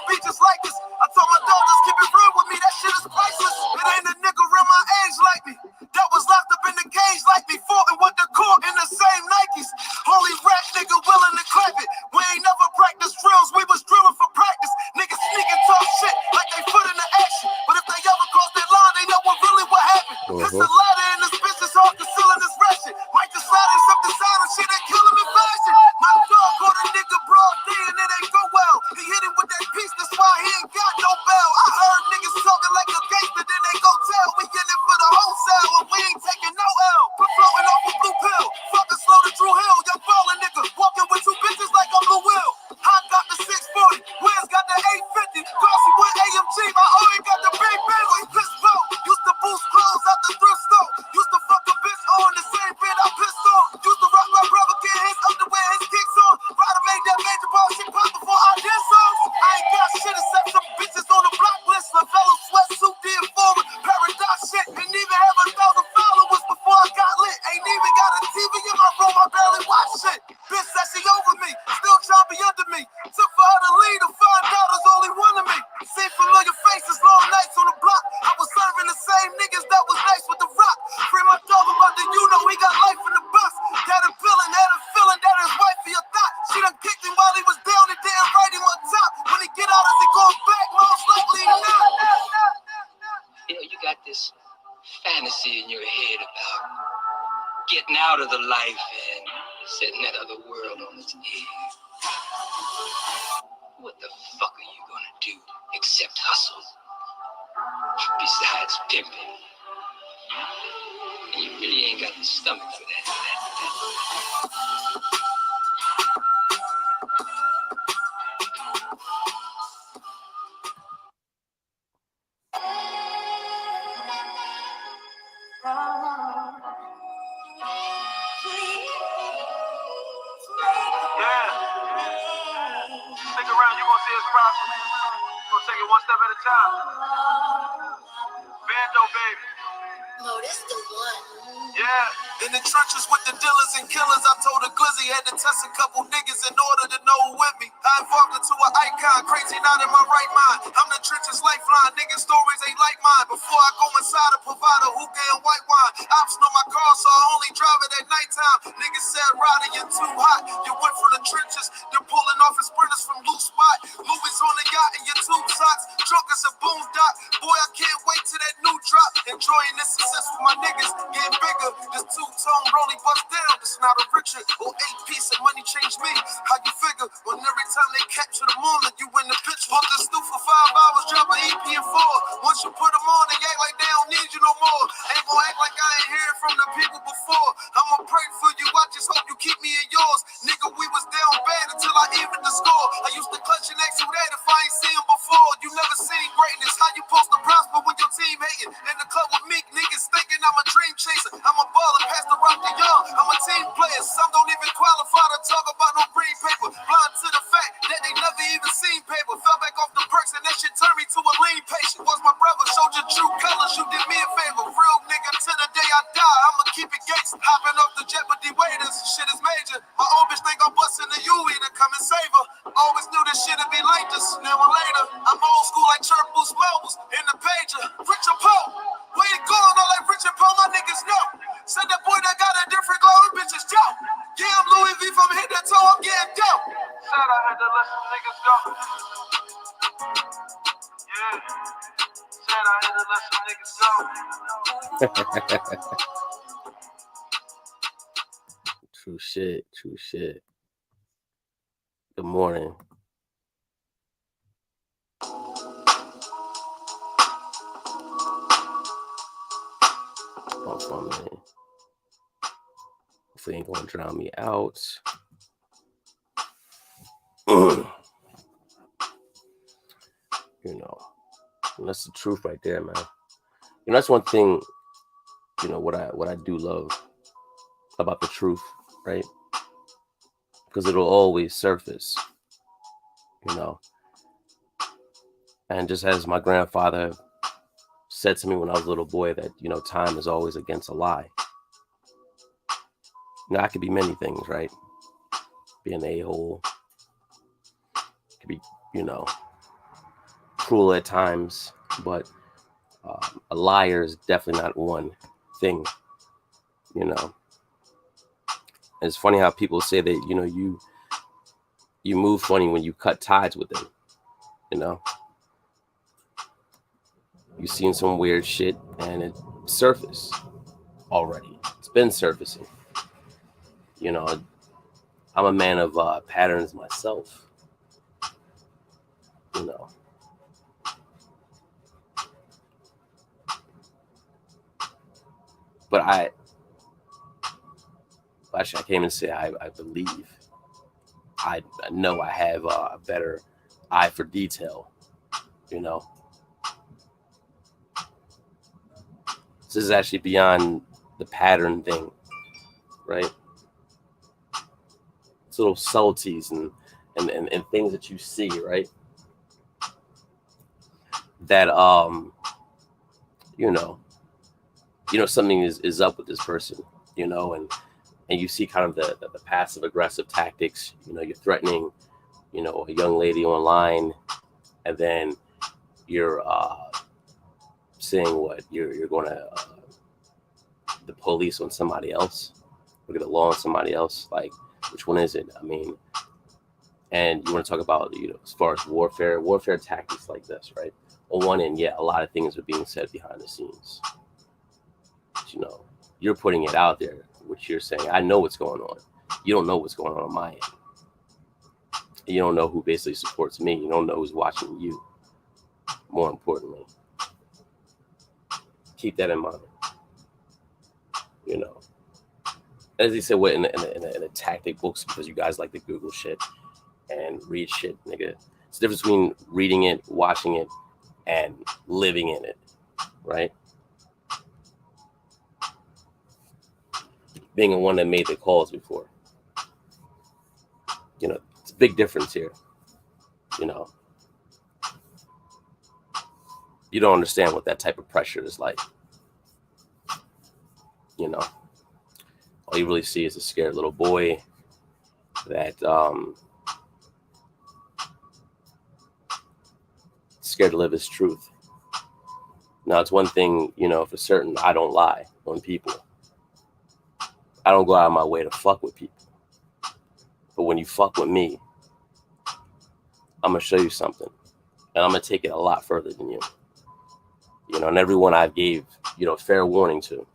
be just like this. I told my dog, just keep it real with me, that shit is priceless. It ain't a nigga real my age like me, that was locked up in the cage like me, fought with the court in the same Nikes. Only rap nigga willing to clap it. We ain't never practiced drills, we was drilling for practice. Niggas sneak and talk shit like they foot in the action, but if they ever cross that line, they know what happened. It's a ladder in this business, all concealing this ratchet. Might just slide in some designer shit and kill him in fashion. My dog caught a nigga broad D and it ain't go well. He hit him with that piece, that's why he ain't got no bell. I heard niggas talking like a gangster, then they go tell. We in it for the wholesale and we ain't taking no L. We're floating off a blue pill, fucking slow to Drew Hill. Young ballin' nigga, walking with two bitches like I'm Blue Will. Hot got the 640, Wiz got the 850. Glossy with AMG, my OE got the big Bentley. Piss blow, used to boost clothes at the thrift store. Used to fuck a bitch on the same bed I pissed on. Used to rock my brother, get his underwear, his kicks on. Ryder made that major ball shit pop before I did songs. I ain't got shit except some bitches on the block list. A fellow sweatsuit did forward, paradox shit. Ain't even have 1,000 followers before I got lit. Ain't even got a TV in my room, I barely watch shit. Bitch said she over me, still trying to be under me. Took for her to lead to find out there's only one of me. Seen familiar faces, long nights on the block. I was serving the same niggas that was nice with the rock. Free my dog about the he got life in the box. Had a feeling that his wife he a thought. She done kicked him while he was down and didn't write him on top. When he get out, is he going back? Most likely not. You know, you got this fantasy in your head about getting out of the life and setting that other world on its head. What the fuck are you gonna do except hustle? Besides pimping. And you really ain't got the stomach for that. Stick around, you gonna see us prosper. You gonna take it one step at a time. Bando, baby. Lotus the one. Yeah. In the trenches with the dealers and killers, I told the glizzy had to test a couple niggas in order to know who with me. I evolved into an icon, crazy not in my right mind. I'm the trenches lifeline, niggas' stories ain't like mine. Before I go inside a provider, hookah and white wine. Ops know my car, so I only drive it at nighttime. Niggas said, Ryder, you're too hot. You went from the trenches, they're pulling off his sprinters from loose spot. Louis on the yacht in your tube socks, drunk as a boondock. Boy, I can't wait till that new drop. Enjoying this success with my niggas, getting bigger. This two-tone rolling bust down. It's not a Richard or 8-piece of money change me. How you figure? When every time they capture the moment, you win the picture. Put the stoop for 5 hours, drop an EP in 4. Once you put them on, they act like they don't need you no more. Ain't gonna act like I ain't heard from the people before. I'ma pray for you, I just hope you keep me in yours. Nigga, we was down bad until I evened the score. I used to clutch your next to that if I ain't seen him before. You never seen greatness. How you supposed to prosper when your team hating? In the club with meek niggas thinking I'm a dream chaser. I'm a baller, pass the rock to young. I'm a team player. Some don't even qualify to talk about no green paper. Blind to the fact that they never even seen paper. Fell back off the perks and that shit turned me to a lean patient. Was my brother, showed your true colors, you did me a favor. Real nigga to the day I die, I'ma keep it gangsta. Hopping off the jet with the waiters, shit is major. My old bitch think I'm busting the UE to come and save her. Always knew this shit'd be like this, now or later. I'm old school like Turbo's Mobiles in the pager. Rich and Poe, where you going on like Rich and Poe, my niggas know. Said that boy that got a different glow, them bitches dope. Yeah, I'm Louis V from head to toe, I'm getting dope. Said I had to let some niggas go. Yeah. Said I had to let some niggas go. True shit, true shit. Good morning. Hold on a minute. Hopefully ain't gonna drown me out. You know, and that's the truth right there, man. You know, that's one thing, you know, what I do love about the truth, right? Because it'll always surface, you know. And just as my grandfather said to me when I was a little boy that, you know, time is always against a lie. You know, I could be many things, right? Be an a-hole. Could be, you know, cruel at times, but a liar is definitely not one thing, you know. It's funny how people say that, you know, you move funny when you cut ties with them, you know. You've seen some weird shit and it surfaced already. It's been surfacing. You know, I'm a man of patterns myself, you know. But actually, I can't even say I believe. I know I have a better eye for detail, you know. This is actually beyond the pattern thing, right? It's little subtleties and things that you see, right? That you know something is up with this person, you know, and you see kind of the passive aggressive tactics. You know, you're threatening, you know, a young lady online, and then you're saying what you're going to the police on somebody else, look at the law on somebody else. Like, which one is it? I mean, and you want to talk about, you know, as far as warfare tactics like this, right? On one end, yeah, a lot of things are being said behind the scenes. But, you know, you're putting it out there, which you're saying, I know what's going on. You don't know what's going on my end. You don't know who basically supports me. You don't know who's watching you. More importantly, keep that in mind. You know, as they said, what in a tactic books, because you guys like to Google shit and read shit, nigga. It's the difference between reading it, watching it, and living in it, right? Being the one that made the calls before. You know, it's a big difference here. You know, you don't understand what that type of pressure is like. You know, all you really see is a scared little boy that scared to live his truth. Now, it's one thing, you know, for certain, I don't lie on people. I don't go out of my way to fuck with people. But when you fuck with me, I'm going to show you something. And I'm going to take it a lot further than you. You know, and everyone I gave, you know, fair warning to,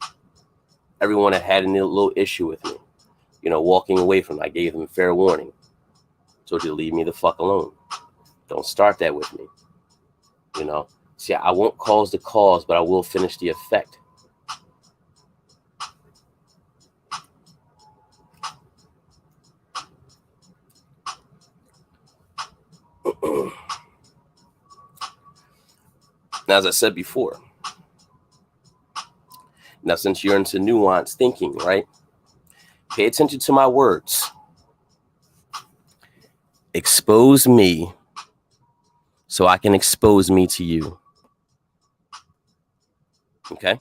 everyone that had a little issue with me, you know, walking away from it, I gave them fair warning. Told you to leave me the fuck alone. Don't start that with me. You know, see, I won't cause the cause, but I will finish the effect. Now, as I said before, now since you're into nuanced thinking, right? Pay attention to my words. Expose me so I can expose me to you. Okay?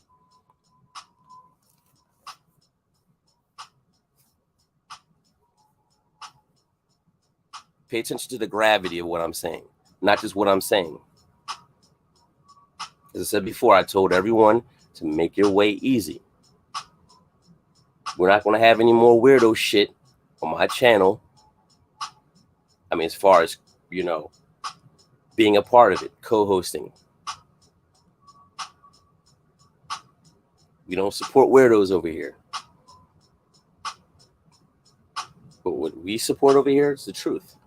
Pay attention to the gravity of what I'm saying, not just what I'm saying. As I said before, I told everyone to make your way easy. We're not going to have any more weirdo shit on my channel. I mean, as far as, you know, being a part of it, co-hosting. We don't support weirdos over here. But what we support over here is the truth.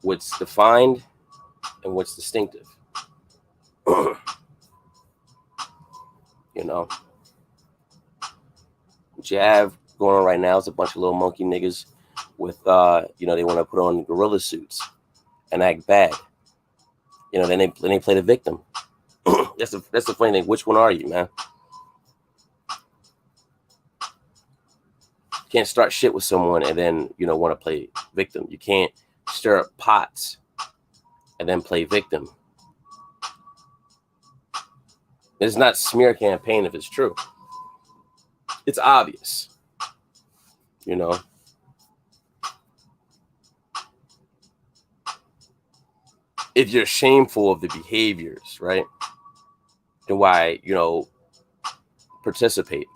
What's defined and what's distinctive. You know, what you have going on right now is a bunch of little monkey niggas with, you know, they want to put on gorilla suits and act bad. You know, then they play the victim. That's the funny thing. Which one are you, man? You can't start shit with someone and then, you know, want to play victim. You can't stir up pots and then play victim. It's not smear campaign if it's true. It's obvious. You know. if you're shameful of the behaviors, right? Then why, participate?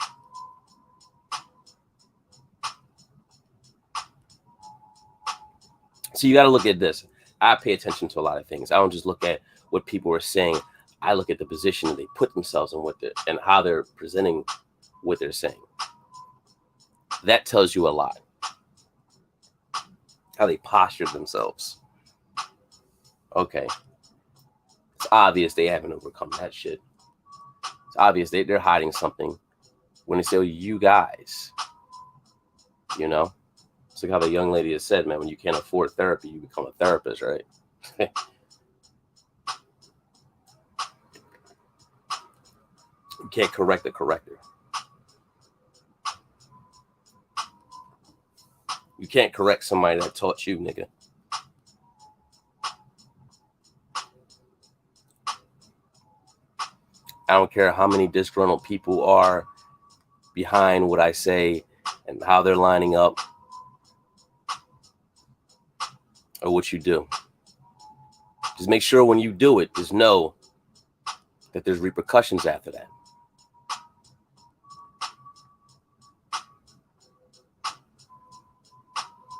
So you got to look at this. I pay attention to a lot of things. I don't just look at what people are saying. I look at the position that they put themselves in and how they're presenting what they're saying. That tells you a lot. How they posture themselves. Okay. It's obvious they haven't overcome that shit. It's obvious they're hiding something when they say, oh, you guys, It's like how the young lady has said, man, when you can't afford therapy, you become a therapist, right? You can't correct the corrector. You can't correct somebody that taught you, nigga. I don't care how many disgruntled people are behind what I say and how they're lining up or what you do. Just make sure when you do it, just know that there's repercussions after that.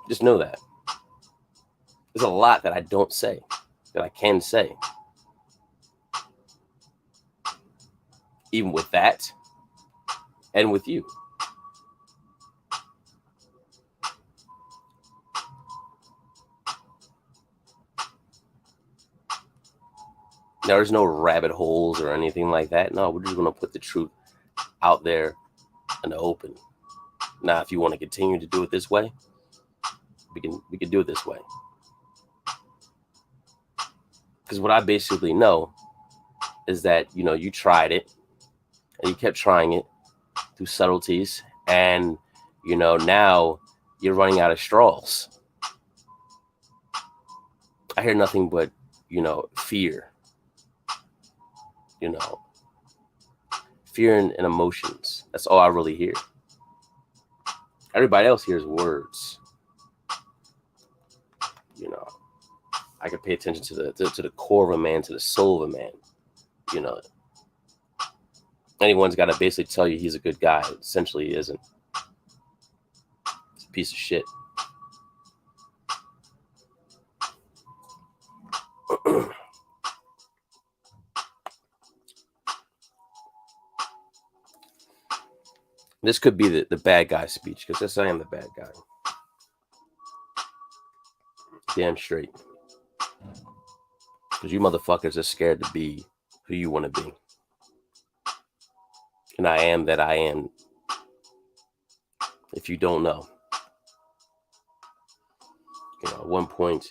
Just know that. There's a lot that I don't say, that I can say. Even with that, and with you. Now, there's no rabbit holes or anything like that. No, we're just going to put the truth out there in the open. Now, if you want to continue to do it this way, we can do it this way. Because what I basically know is that, you tried it and you kept trying it through subtleties. And, now you're running out of straws. I hear nothing but, fear. Fear and emotions. That's all I really hear. Everybody else hears words. I can pay attention to the core of a man, to the soul of a man. Anyone's got to basically tell you he's a good guy. Essentially, he isn't. It's a piece of shit. This could be the bad guy speech, because yes, I am the bad guy. Damn straight. Because you motherfuckers are scared to be who you want to be. And I am that I am. If you don't know. At one point,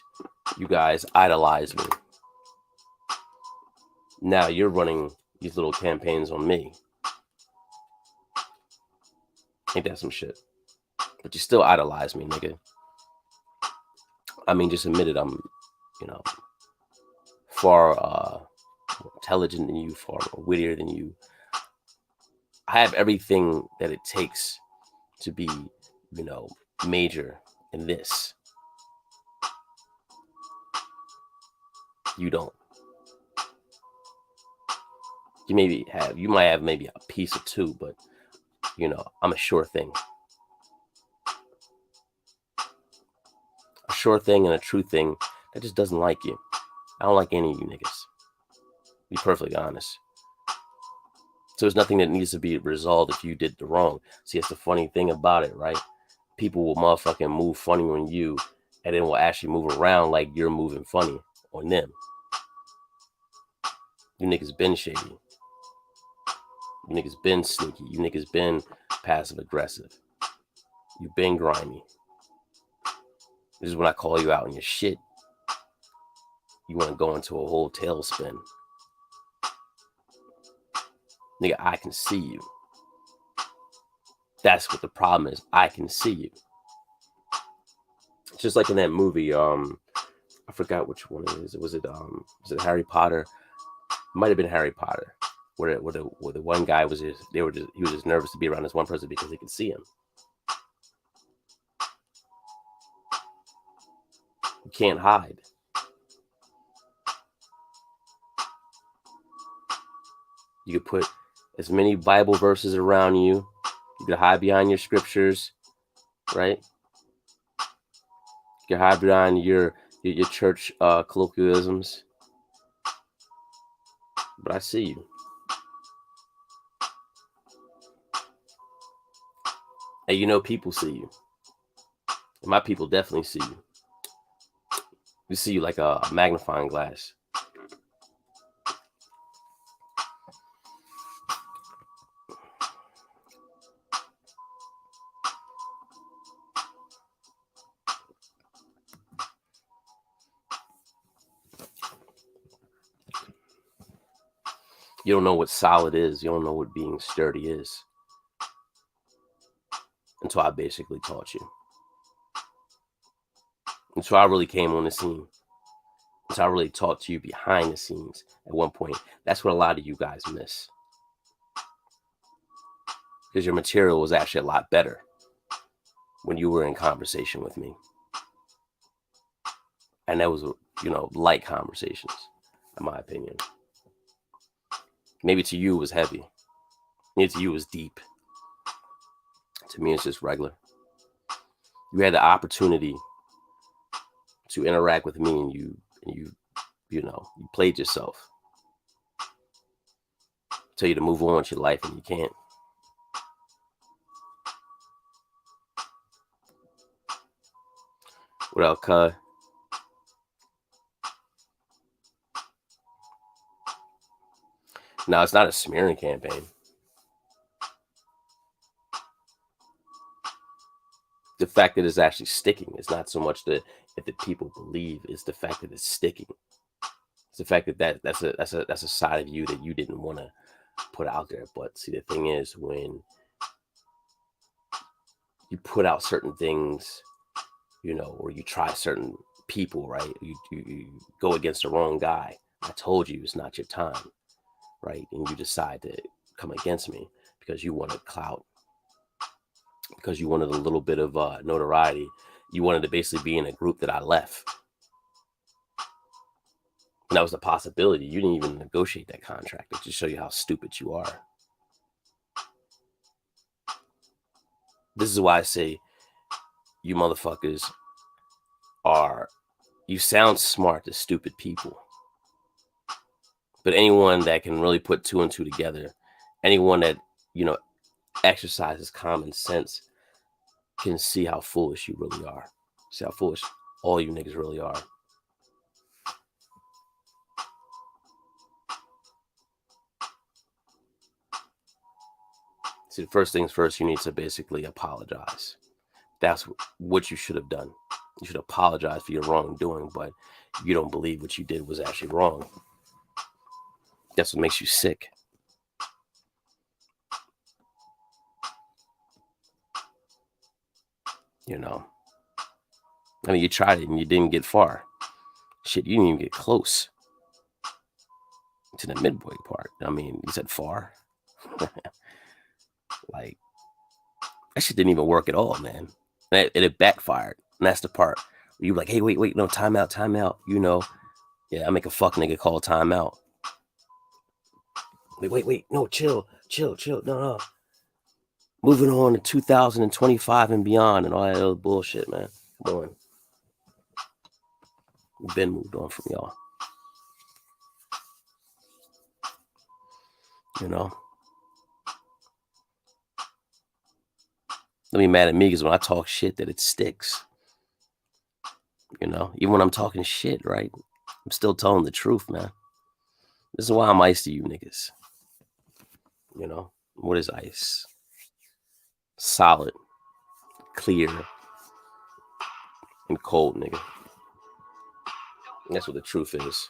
you guys idolized me. Now you're running these little campaigns on me. Ain't that some shit? But you still idolize me, nigga. I mean, just admit it. I'm, far more intelligent than you, far more wittier than you. I have everything that it takes to be, major in this. You don't. You might have maybe a piece or two, but I'm a sure thing. A sure thing and a true thing that just doesn't like you. I don't like any of you niggas. Be perfectly honest. So there's nothing that needs to be resolved if you did the wrong. See, it's the funny thing about it, right? People will motherfucking move funny on you and then will actually move around like you're moving funny on them. You niggas been shady. You niggas been sneaky. You niggas been passive aggressive. You been grimy. This is when I call you out on your shit. You want to go into a whole tailspin. Nigga, I can see you. That's what the problem is. I can see you. It's just like in that movie, I forgot which one it is. Was it Harry Potter? Might have been Harry Potter. Where the one guy was he was just nervous to be around this one person because he could see him. You can't hide. You could put as many Bible verses around you. You could hide behind your scriptures, right? You could hide behind your church colloquialisms. But I see you. And you know people see you. And my people definitely see you. We see you like a magnifying glass. You don't know what solid is. You don't know what being sturdy is. Until I basically taught you. Until I really came on the scene. Until I really talked to you behind the scenes at one point. That's what a lot of you guys miss. Because your material was actually a lot better when you were in conversation with me. And that was, light conversations, in my opinion. Maybe to you it was heavy. Maybe to you it was deep. To me, it's just regular. You had the opportunity to interact with me, and you played yourself. Tell you to move on with your life, and you can't. What else, cuz? No, it's not a smearing campaign. The fact that it's actually sticking is not so much that if the people believe, it's the fact that it's sticking. It's the fact that that's a side of you that you didn't want to put out there. But see, the thing is, when you put out certain things, or you try certain people, right? You go against the wrong guy. I told you it's not your time, right? And you decide to come against me because you wanted clout, because you wanted a little bit of notoriety. You wanted to basically be in a group that I left. And that was a possibility. You didn't even negotiate that contract. It just show you how stupid you are. This is why I say you motherfuckers you sound smart to stupid people. But anyone that can really put two and two together, anyone that, exercises common sense can see how foolish you really are. See how foolish all you niggas really are. See, the first things first, you need to basically apologize. That's what you should have done. You should apologize for your wrongdoing, but you don't believe what you did was actually wrong. That's what makes you sick. I mean, you tried it and you didn't get far. Shit, you didn't even get close to the midway part. I mean, you said far. Like, that shit didn't even work at all, man. And it backfired. And that's the part where you were like, hey, wait, no, time out. Yeah, I make a fuck nigga call time out. Wait, no, chill, no. Moving on to 2025 and beyond and all that other bullshit, man. Come on. We've been moved on from y'all. Don't be mad at me because when I talk shit that it sticks. Even when I'm talking shit, right? I'm still telling the truth, man. This is why I'm ice to you niggas. What is ice? Solid, clear, and cold, nigga. And that's what the truth is.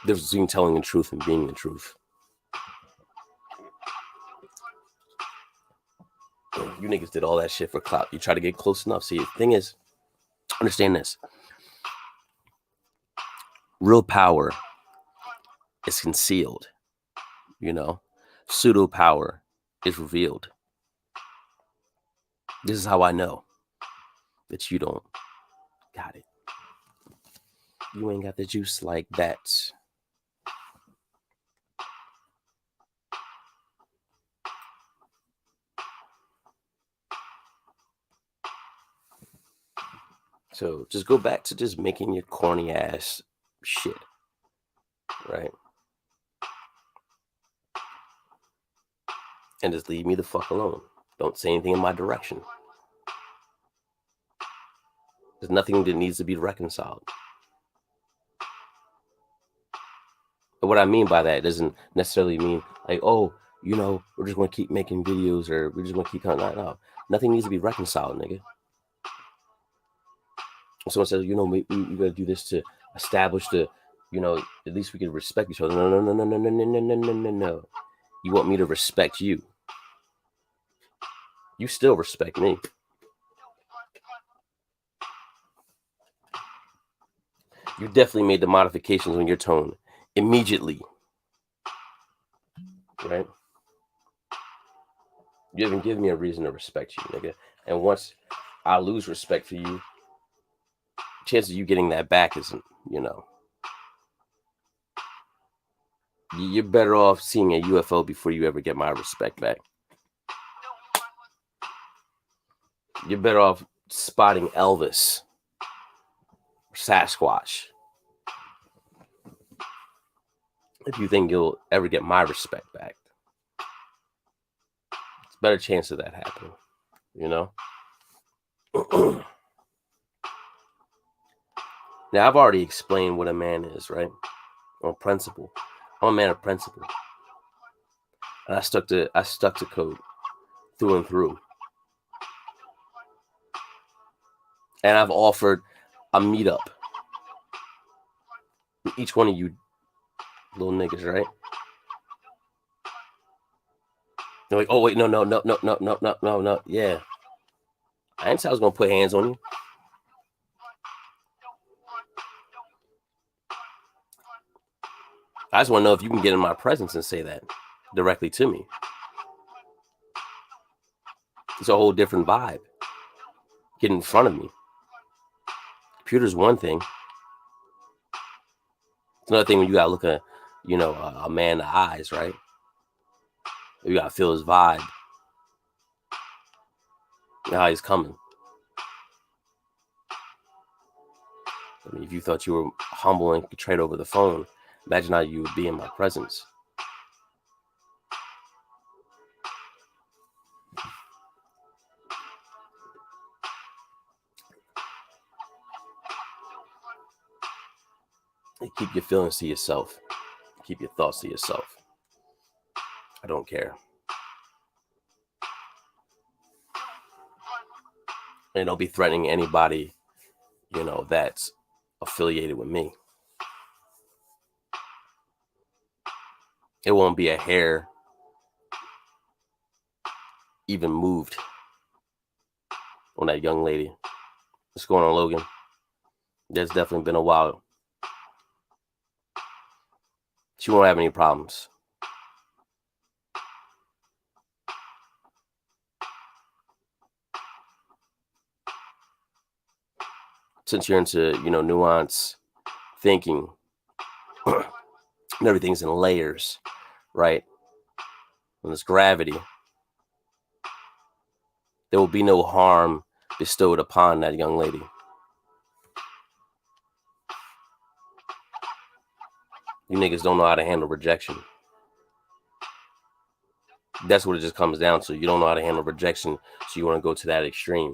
The difference between telling the truth and being the truth. You niggas did all that shit for clout. You try to get close enough. See, the thing is, understand this. Real power is concealed. Pseudo power is revealed. This is how I know that you don't got it. You ain't got the juice like that. So just go back to just making your corny ass shit, right? And just leave me the fuck alone. Don't say anything in my direction. There's nothing that needs to be reconciled. But what I mean by that doesn't necessarily mean like, oh, you know, we're just going to keep making videos or we're just going to keep coming. No, nothing needs to be reconciled, nigga. If someone says, you know, we got to do this to establish the, you know, at least we can respect each other. No. You want me to respect you. You still respect me. You definitely made the modifications on your tone immediately. Right? You haven't given me a reason to respect you, nigga. And once I lose respect for you, chances of you getting that back isn't, you know. You're better off seeing a UFO before you ever get my respect back. You're better off spotting Elvis or Sasquatch if you think you'll ever get my respect back. It's a better chance of that happening, you know? Now, I've already explained what a man is, right? On principle. I'm a man of principle. And I stuck to code through and through. And I've offered a meetup with each one of you little niggas, right? They're like, oh wait, no. Yeah. I didn't say I was gonna put hands on you. I just want to know if you can get in my presence and say that directly to me. It's a whole different vibe. Get in front of me. Computer's one thing. It's another thing when you gotta look at, you know, a man in the eyes, right? You gotta feel his vibe. You know how he's coming. I mean, if you thought you were humble and could trade over the phone, imagine how you would be in my presence. You keep your feelings to yourself. Keep your thoughts to yourself. I don't care. And don't be threatening anybody, you know, that's affiliated with me. It won't be a hair even moved on that young lady. What's going on, Logan? There's definitely been a while. She won't have any problems. Since you're into, you know, nuance thinking, and everything's in layers, right? When there's gravity, there will be no harm bestowed upon that young lady. You niggas don't know how to handle rejection. That's what it just comes down to. You don't know how to handle rejection, so you want to go to that extreme.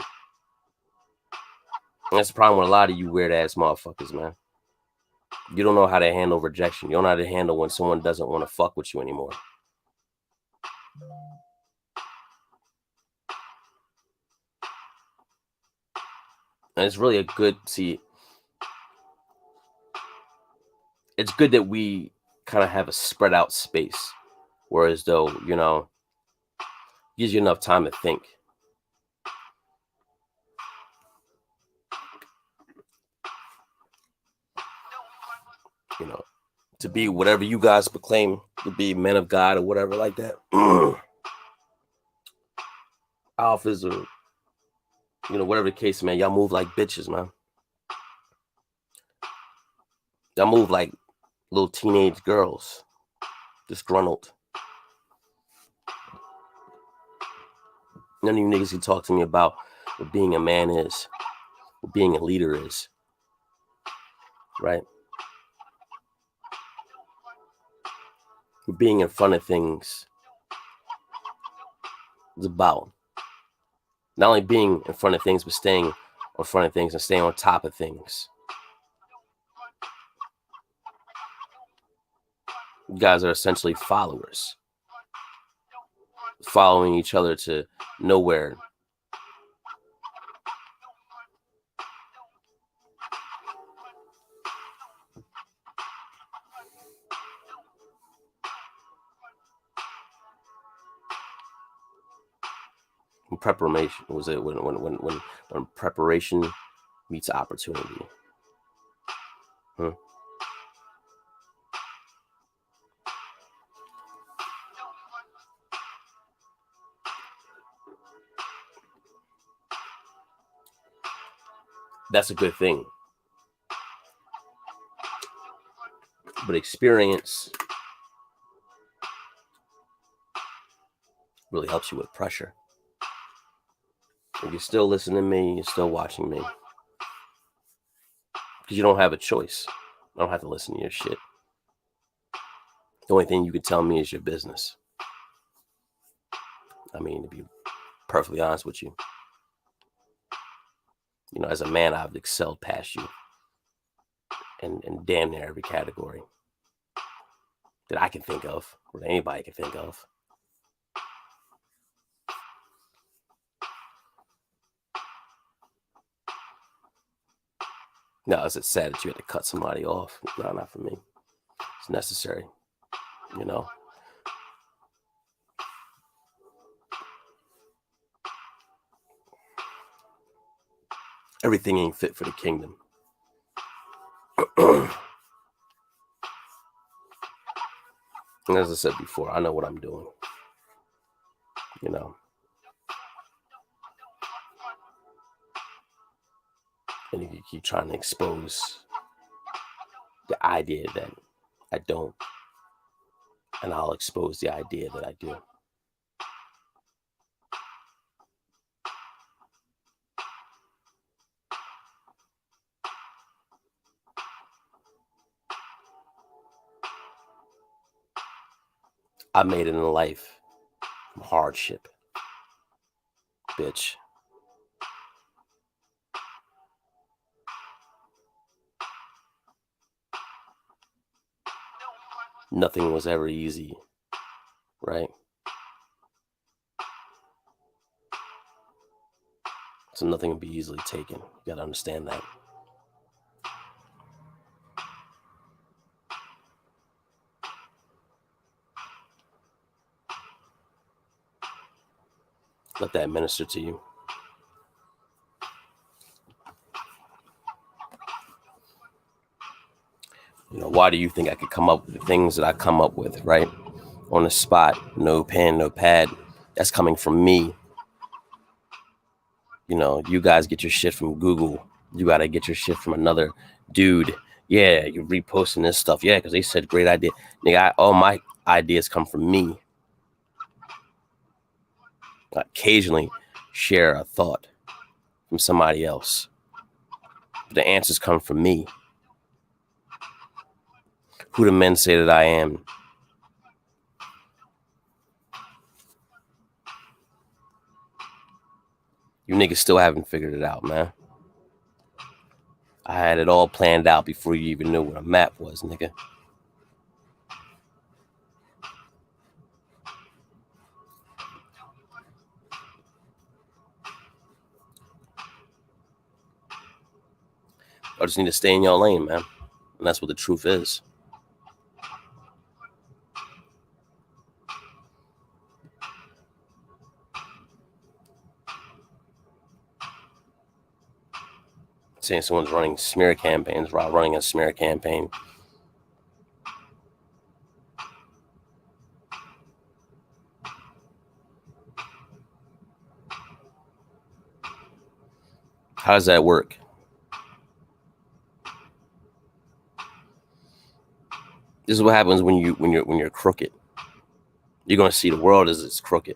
And that's the problem with a lot of you weird ass motherfuckers, man. You don't know how to handle rejection. You don't know how to handle when someone doesn't want to fuck with you anymore. And it's really it's good that we kind of have a spread out space, whereas though, you know, gives you enough time to think. You know, to be whatever you guys proclaim to be, men of God or whatever like that. Alphas or, you know, whatever the case, man, y'all move like bitches, man. Y'all move like little teenage girls, disgruntled. None of you niggas can talk to me about what being a man is, what being a leader is, right? What being in front of things is about. Not only being in front of things, but staying in front of things and staying on top of things. You guys are essentially followers, following each other to nowhere. Preparation was it when preparation meets opportunity. That's a good thing. But experience really helps you with pressure. If you're still listening to me, you're still watching me. Because you don't have a choice. I don't have to listen to your shit. The only thing you could tell me is your business. I mean, to be perfectly honest with you. You know, as a man, I've excelled past you. In damn near every category that I can think of, or that anybody can think of. No, is it sad that you had to cut somebody off? No, not for me. It's necessary, you know. Everything ain't fit for the kingdom. And as I said before, I know what I'm doing. You know. And if you keep trying to expose the idea that I don't, and I'll expose the idea that I do. I made it in life from hardship, bitch. Nothing was ever easy, right? So nothing will be easily taken. You gotta understand that. Let that minister to you. You know, why do you think I could come up with the things that I come up with, right? On the spot, no pen, no pad. That's coming from me. You know, you guys get your shit from Google. You gotta get your shit from another dude. Yeah, you're reposting this stuff. Yeah, because they said great idea. Nigga, all my ideas come from me. I occasionally share a thought from somebody else. But the answers come from me. Who do men say that I am? You niggas still haven't figured it out, man. I had it all planned out before you even knew what a map was, nigga. I just need to stay in your lane, man. And that's what the truth is. Saying someone's running smear campaigns while running a smear campaign. How does that work? This is what happens when you're crooked. You're gonna see the world as it's crooked.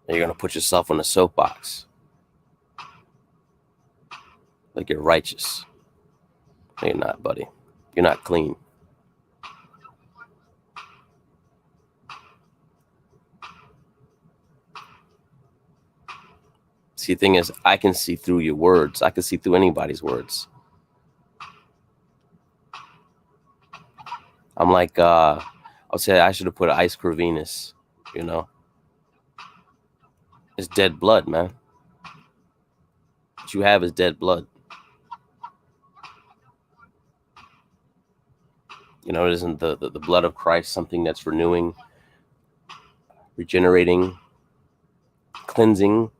And you're gonna put yourself on a soapbox. Like you're righteous. No, you're not, buddy. You're not clean. See, the thing is, I can see through your words. I can see through anybody's words. I'm like, I'll say I should have put Ice Cream Venus, you know. It's dead blood, man. What you have is dead blood. You know, it isn't the blood of Christ something that's renewing, regenerating, cleansing.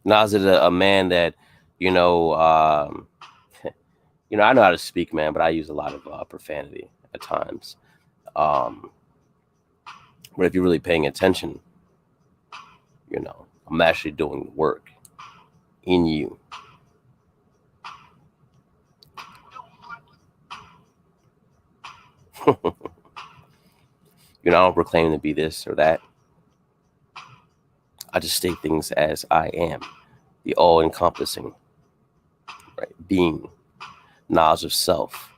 Now, is it a man that, you know, I know how to speak, man, but I use a lot of profanity at times. But if you're really paying attention, you know, I'm actually doing work in you. You know, I don't proclaim to be this or that. I just state things as I am, the all-encompassing, right? Being, knowledge of self,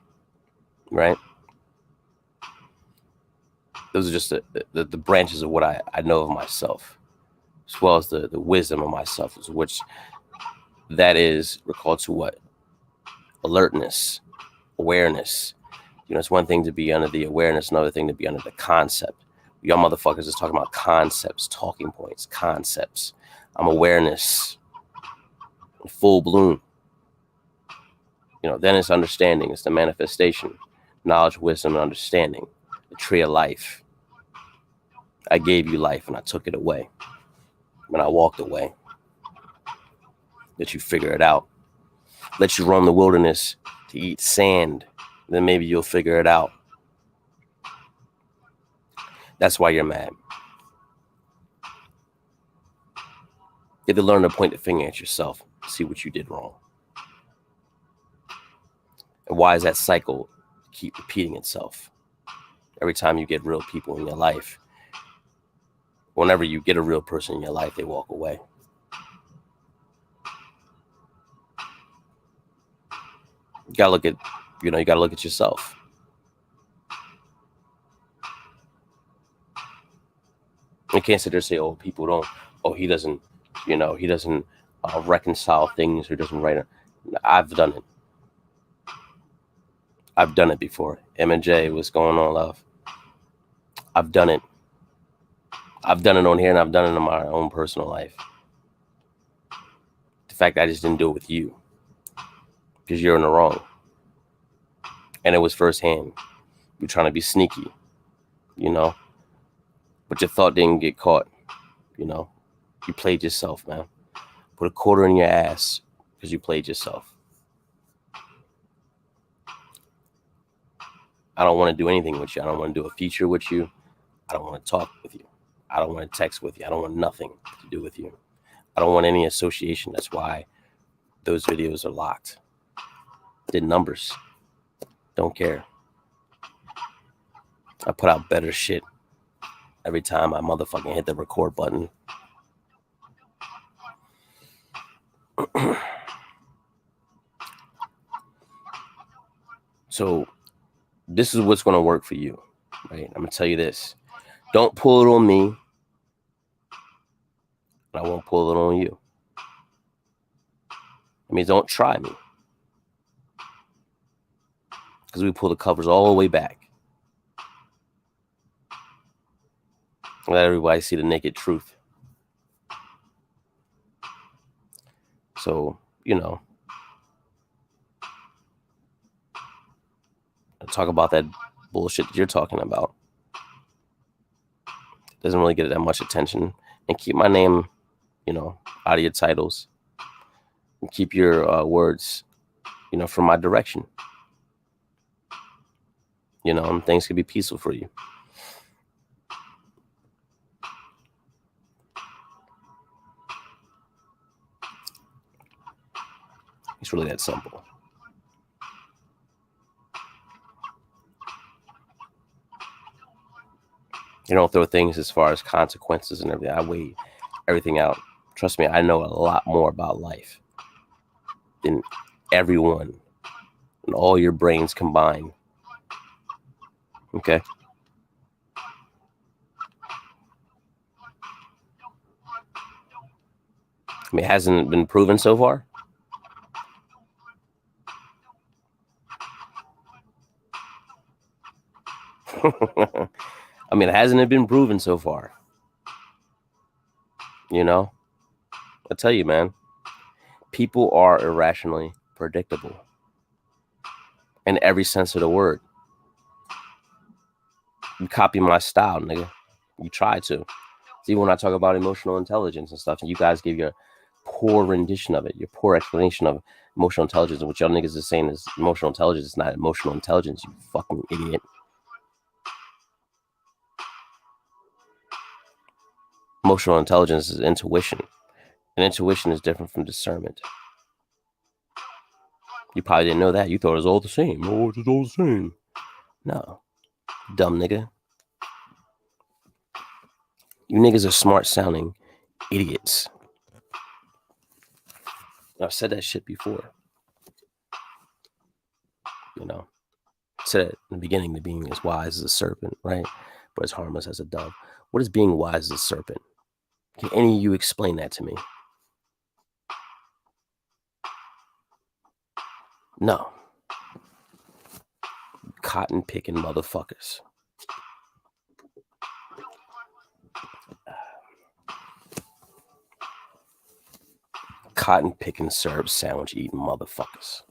right? Those are just the branches of what I know of myself, as well as the wisdom of myself, which that is recalled to what? Alertness, awareness. You know, it's one thing to be under the awareness, another thing to be under the concept. Y'all motherfuckers is talking about concepts, talking points, concepts. I'm awareness, full bloom. You know, then it's understanding. It's the manifestation, knowledge, wisdom, and understanding. The tree of life. I gave you life and I took it away. When I walked away, let you figure it out. Let you roam the wilderness to eat sand. Then maybe you'll figure it out. That's why you're mad. You have to learn to point the finger at yourself, see what you did wrong. And why is that cycle keep repeating itself? Every time you get real people in your life, whenever you get a real person in your life, they walk away. You gotta look at yourself. You can't sit there and say, oh, people don't, oh, he doesn't reconcile things or doesn't write it. I've done it. I've done it before. M&J, what's going on, love? I've done it. I've done it on here and I've done it in my own personal life. The fact I just didn't do it with you because you're in the wrong. And it was firsthand. You're trying to be sneaky, you know, but your thought didn't get caught, you know. You played yourself, man. Put a quarter in your ass because you played yourself. I don't want to do anything with you. I don't want to do a feature with you. I don't want to talk with you. I don't want to text with you. I don't want nothing to do with you. I don't want any association. That's why those videos are locked. Did numbers. Don't care. I put out better shit every time I motherfucking hit the record button. So this is what's going to work for you, right? I'm going to tell you this. Don't pull it on me. I won't pull it on you. I mean, don't try me. Because we pull the covers all the way back. Let everybody see the naked truth. So, you know, talk about that bullshit that you're talking about. Doesn't really get that much attention. And keep my name, you know, out of your titles. And keep your words, you know, from my direction. You know, and things can be peaceful for you. It's really that simple. You don't throw things as far as consequences and everything. I weigh everything out. Trust me, I know a lot more about life than everyone and all your brains combined. Okay? I mean, hasn't it been proven so far? I mean, hasn't it been proven so far? You know? I tell you, man, people are irrationally predictable in every sense of the word. You copy my style, nigga. You try to. See, when I talk about emotional intelligence and stuff, and you guys give your poor rendition of it, your poor explanation of emotional intelligence, and what y'all niggas is saying is emotional intelligence. It's not emotional intelligence, you fucking idiot. Emotional intelligence is intuition. And intuition is different from discernment. You probably didn't know that. You thought it was all the same. Oh, it's all the same. No. Dumb nigga. You niggas are smart sounding idiots. I've said that shit before. You know. I said it in the beginning, the being as wise as a serpent, right? But as harmless as a dove. What is being wise as a serpent? Can any of you explain that to me? No. Cotton picking motherfuckers. Cotton picking syrup sandwich eating motherfuckers.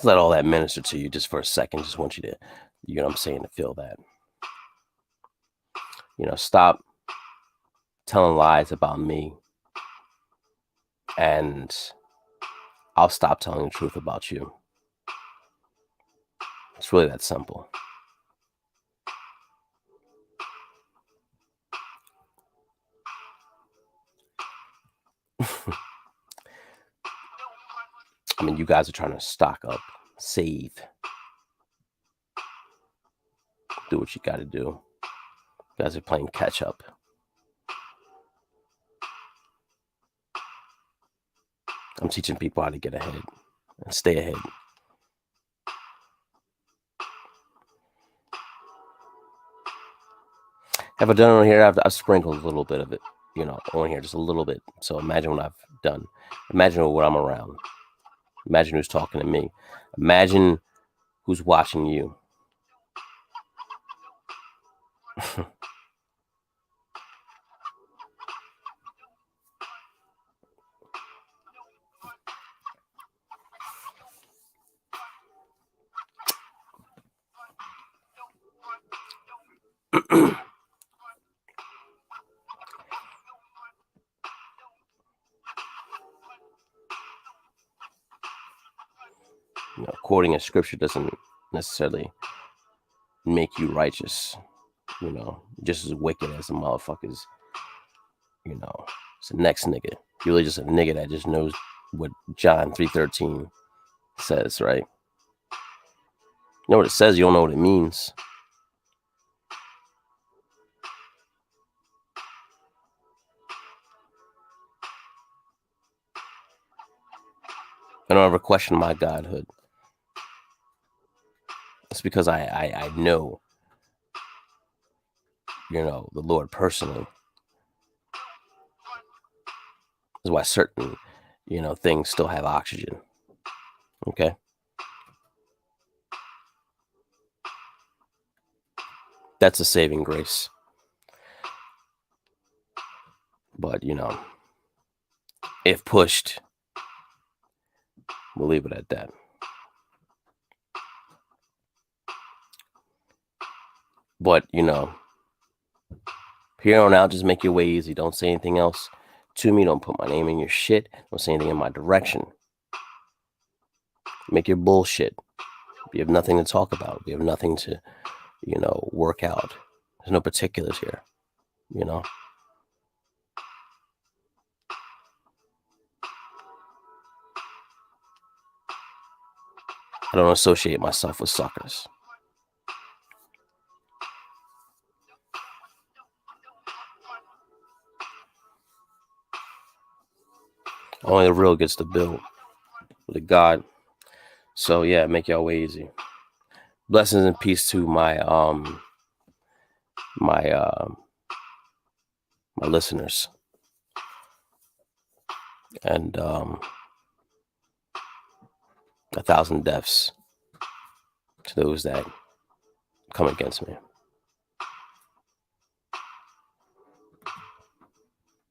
Let all that minister to you just for a second. Just want you to, you know what I'm saying, to feel that. You know, stop telling lies about me, and I'll stop telling the truth about you. It's really that simple. I mean, you guys are trying to stock up, save, do what you got to do. You guys are playing catch up. I'm teaching people how to get ahead and stay ahead. Have I done on here? I've sprinkled a little bit of it, you know, on here, just a little bit. So imagine what I've done. Imagine what I'm around. Imagine who's talking to me. Imagine who's watching you. You know, quoting a scripture doesn't necessarily make you righteous. You know, just as wicked as the motherfuckers. You know, it's the next nigga. You're really just a nigga that just knows what John 3:13 says, right? You know what it says, you don't know what it means. I don't ever question my godhood. It's because I know, you know, the Lord personally. That's why certain, you know, things still have oxygen. Okay? That's a saving grace. But, you know, if pushed, we'll leave it at that. But, you know, Here on out, just make your way easy. Don't say anything else to me. Don't put my name in your shit. Don't say anything in my direction. Make your bullshit. We have nothing to talk about. We have nothing to, work out. There's no particulars here, I don't associate myself with suckers. Only the real gets to build with a God. So yeah, make y'all way easy. Blessings and peace to my listeners. And 1,000 deaths to those that come against me.